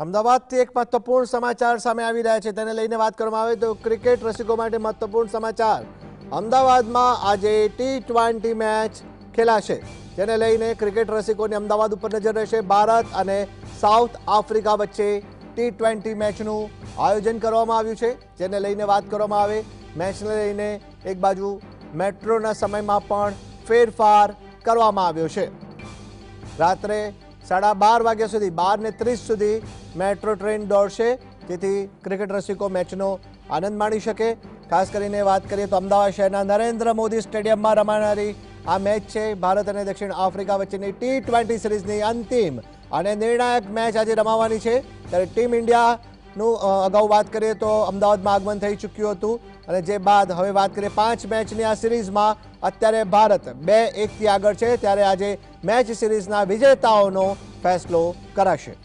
અમદાવાદથી એક મહત્વપૂર્ણ સમાચાર સામે આવી રહ્યા છે, તેને લઈને વાત કરવામાં આવે તો ક્રિકેટ રસિકો માટે મહત્વપૂર્ણ સમાચાર. અમદાવાદમાં આજે T20 મેચ ખેલાશે, જેને લઈને ક્રિકેટ રસિકોની અમદાવાદ ઉપર નજર રહેશે. ભારત અને સાઉથ આફ્રિકા વચ્ચે T20 મેચનું આયોજન કરવામાં આવ્યું છે, જેને લઈને વાત કરવામાં આવે. મેચને લઈને એક બાજુ મેટ્રોના સમયમાં પણ ફેરફાર કરવામાં આવ્યો છે. રાત્રે 12:30 વાગ્યા સુધી 12:30 સુધી મેટ્રો ટ્રેન દોડશે, જેથી ક્રિકેટ રસિકો મેચનો આનંદ માણી શકે. ખાસ કરીને વાત કરીએ તો અમદાવાદ શહેરના નરેન્દ્ર મોદી સ્ટેડિયમમાં રમાનારી આ મેચ છે. ભારત અને દક્ષિણ આફ્રિકા વચ્ચેની T20 સિરીઝની અંતિમ અને નિર્ણાયક મેચ આજે રમાવાની છે. ત્યારે ટીમ ઇન્ડિયાનું અગાઉ વાત કરીએ તો અમદાવાદમાં આગમન થઈ ચૂક્યું હતું, અને જે બાદ હવે વાત કરીએ 5 મેચની આ સિરીઝમાં અત્યારે ભારત 2-1થી આગળ છે. ત્યારે આજે મેચ સિરીઝના વિજેતાઓનો ફેસલો કરાશે.